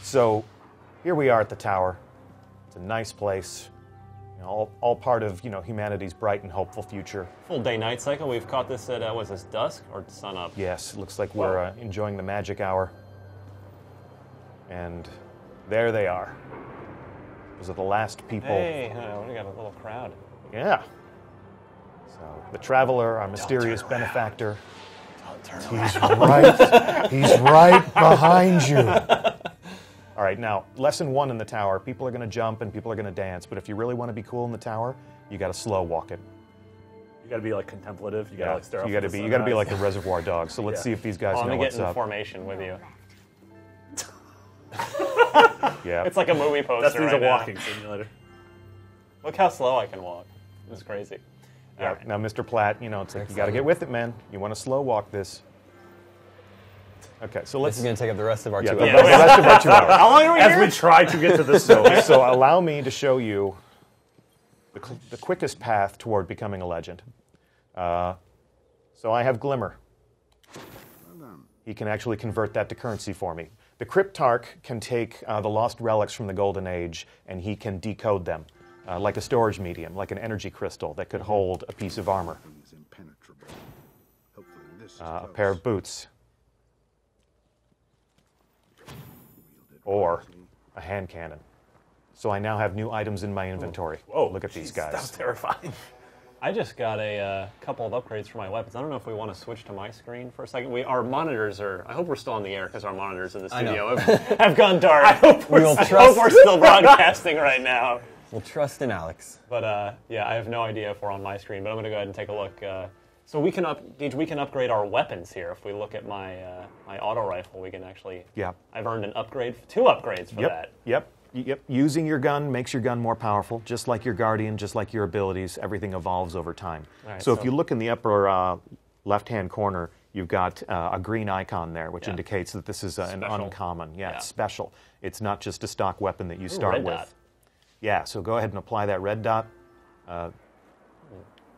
So here we are at the tower. It's a nice place. You know, all part of humanity's bright and hopeful future. Full day-night cycle. We've caught this at was this dusk or sun up? Yes, it looks like we're enjoying the magic hour. And there they are. Those are the last people. Hey, we got a little crowd. Yeah. So the traveler, our mysterious benefactor. He's right behind you. All right, now, lesson 1 in the tower. People are going to jump and people are going to dance, but if you really want to be cool in the tower, you got to slow walk it. You got to be like contemplative. You got to like stare off. You got to be like the Reservoir Dogs. So let's see if these guys know what's up. I'm gonna get in formation with you. Yeah. It's like a movie poster. That's a walking simulator. Look how slow I can walk. It's crazy. Yeah. Now, Mr. Platt, it's like you got to get with it, man. You want to slow walk this. Okay, so let's. This is going to take up the rest of our 2 hours. The rest of our 2 hours. How long are we As here? we try to get to this So allow me to show you the quickest path toward becoming a legend. So I have Glimmer. He can actually convert that to currency for me. The Cryptarch can take the lost relics from the Golden Age, and he can decode them, like a storage medium, like an energy crystal that could hold a piece of armor. A pair of boots. Or a hand cannon. So I now have new items in my inventory. Whoa, look at these guys. That was terrifying. I just got a couple of upgrades for my weapons. I don't know if we want to switch to my screen for a second. Our monitors are... I hope we're still on the air because our monitors in the studio have gone dark. I hope we're still broadcasting right now. We'll trust in Alex. But yeah, I have no idea if we're on my screen, but I'm going to go ahead and take a look. So we can upgrade our weapons here. If we look at my my auto rifle, we can actually... Yeah. I've earned an upgrade, 2 upgrades for that. Yep. Using your gun makes your gun more powerful, just like your Guardian, just like your abilities. Everything evolves over time. Right, so if you look in the upper left-hand corner, you've got a green icon there, which indicates that this is an uncommon. Yeah, it's special. It's not just a stock weapon that you start with. Dot. Yeah, so go ahead and apply that red dot.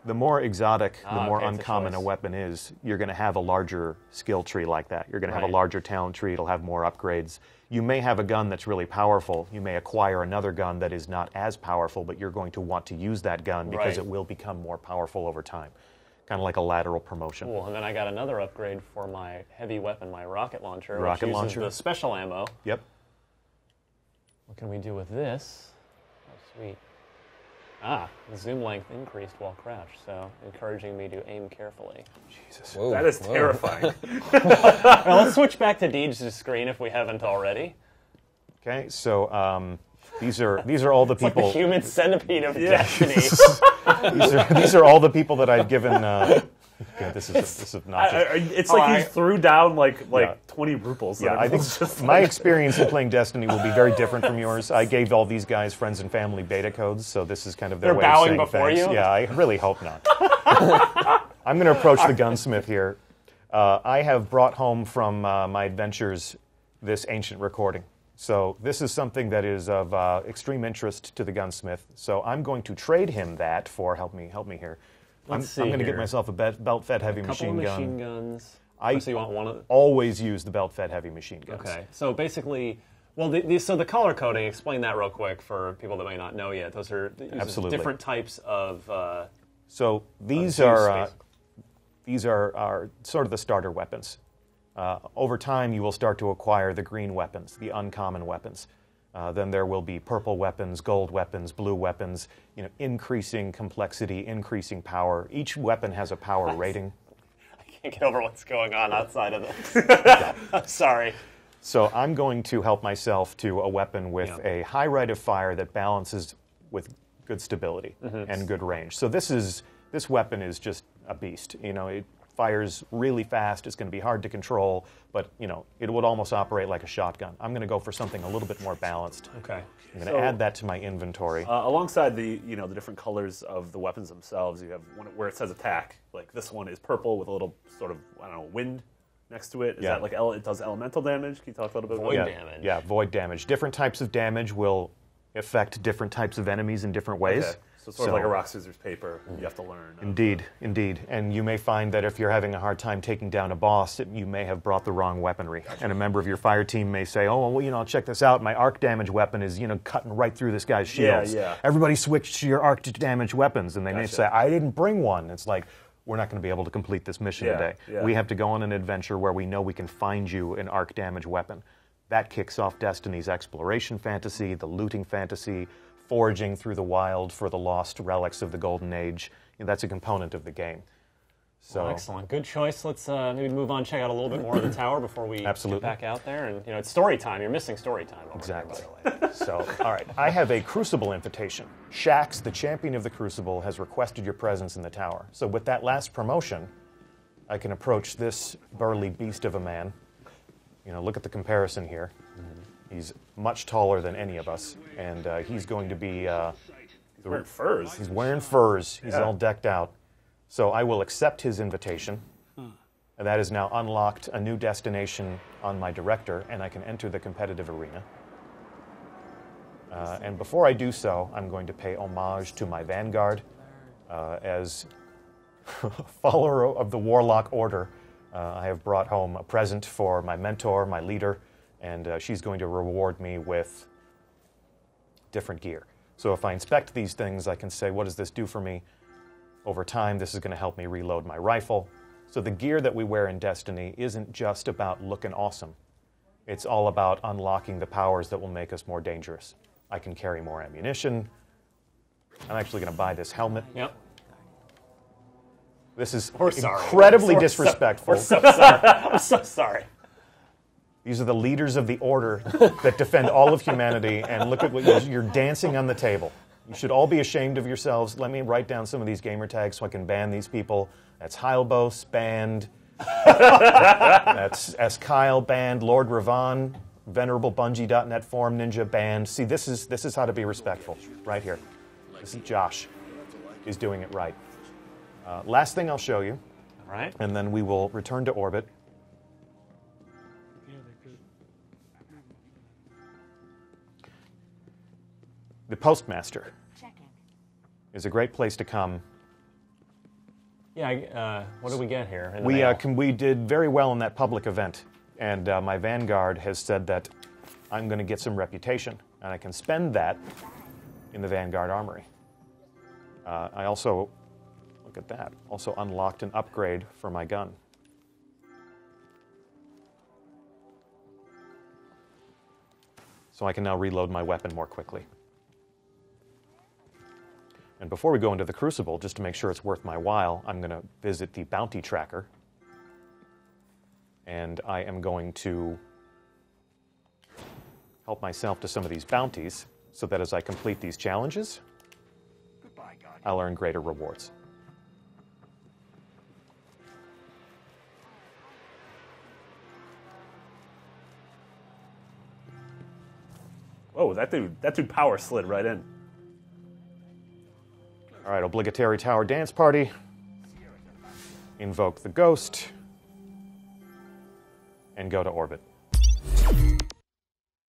The more exotic, the more uncommon a weapon is, you're going to have a larger skill tree like that. You're going to have a larger talent tree. It'll have more upgrades. You may have a gun that's really powerful. You may acquire another gun that is not as powerful, but you're going to want to use that gun because it will become more powerful over time. Kind of like a lateral promotion. Cool, and then I got another upgrade for my heavy weapon, my rocket launcher, which uses the special ammo. Yep. What can we do with this? Oh, sweet. The zoom length increased while crouched, so encouraging me to aim carefully. Jesus. Whoa, that is terrifying. Well, let's switch back to Deej's screen if we haven't already. Okay, so these are all the It's people. Like the human centipede of Destiny. these are all the people that I've given. This is obnoxious. It's like you threw down like 20 ruples. Yeah, I think my experience in playing Destiny will be very different from yours. I gave all these guys friends and family beta codes, so this is kind of their way of saying before thanks. you? Yeah, I really hope not. I'm going to approach the gunsmith here. I have brought home from my adventures this ancient recording. So this is something that is of extreme interest to the gunsmith. So I'm going to trade him that for help me here. I'm going to get myself a belt-fed heavy machine gun. Machine guns. I so you want one of always use the belt-fed heavy machine guns. Okay, so basically, well, so the color coding. Explain that real quick for people that may not know yet. Those are different types of. So these are sort of the starter weapons. Over time, you will start to acquire the green weapons, the uncommon weapons. Then there will be purple weapons, gold weapons, blue weapons, increasing complexity, increasing power. Each weapon has a power rating. I can't get over what's going on outside of this. I'm sorry. So I'm going to help myself to a weapon with a high rate of fire that balances with good stability and good range. So this weapon is just a beast. It fires really fast. It's going to be hard to control, but it would almost operate like a shotgun. I'm going to go for something a little bit more balanced. Okay. I'm going to add that to my inventory. Alongside the the different colors of the weapons themselves, you have one where it says attack. Like this one is purple with a little sort of wind next to it. Is that like it does elemental damage? Can you talk a little bit about void damage? Yeah, void damage. Different types of damage will affect different types of enemies in different ways. Okay. So it's sort of like a rock, scissors, paper. You have to learn. Indeed, indeed. And you may find that if you're having a hard time taking down a boss, you may have brought the wrong weaponry. And a member of your fire team may say, oh, well, I'll check this out. My arc damage weapon is, cutting right through this guy's shields. Yeah. Everybody switch to your arc damage weapons. And they may say, I didn't bring one. It's like, we're not going to be able to complete this mission today. Yeah. We have to go on an adventure where we know we can find you an arc damage weapon. That kicks off Destiny's exploration fantasy, the looting fantasy, foraging through the wild for the lost relics of the Golden Age. That's a component of the game. So excellent. Good choice. Let's maybe move on, check out a little bit more of the tower before we get back out there. And, it's story time. You're missing story time. Exactly. So, all right. I have a Crucible invitation. Shax, the champion of the Crucible, has requested your presence in the tower. So with that last promotion, I can approach this burly beast of a man. Look at the comparison here. He's much taller than any of us, and he's going to be... He's wearing furs. He's wearing furs. He's all decked out. So I will accept his invitation, and that has now unlocked a new destination on my director, and I can enter the competitive arena. And before I do so, I'm going to pay homage to my Vanguard as follower of the Warlock Order. I have brought home a present for my mentor, my leader, and she's going to reward me with different gear. So if I inspect these things, I can say, what does this do for me? Over time, this is going to help me reload my rifle. So the gear that we wear in Destiny isn't just about looking awesome. It's all about unlocking the powers that will make us more dangerous. I can carry more ammunition. I'm actually going to buy this helmet. Yep. This is incredibly disrespectful. We're so sorry. I'm so sorry. These are the leaders of the Order that defend all of humanity, and look at what you're dancing on the table. You should all be ashamed of yourselves. Let me write down some of these gamer tags so I can ban these people. That's Heilbos, banned. That's S. Kyle, banned. Lord Ravan, Venerable Bungie.net forum ninja, banned. See, this is how to be respectful, right here. This is Josh is doing it right. Last thing I'll show you, all right, and then we will return to orbit. The Postmaster is a great place to come. Yeah, what did we get here? We did very well in that public event, and my Vanguard has said that I'm going to get some reputation, and I can spend that in the Vanguard Armory. I also, look at that, also unlocked an upgrade for my gun. So I can now reload my weapon more quickly. And before we go into the Crucible, just to make sure it's worth my while, I'm going to visit the bounty tracker. And I am going to help myself to some of these bounties so that as I complete these challenges, I'll earn greater rewards. Oh, that dude power slid right in. All right, obligatory tower dance party. Invoke the ghost. And go to orbit.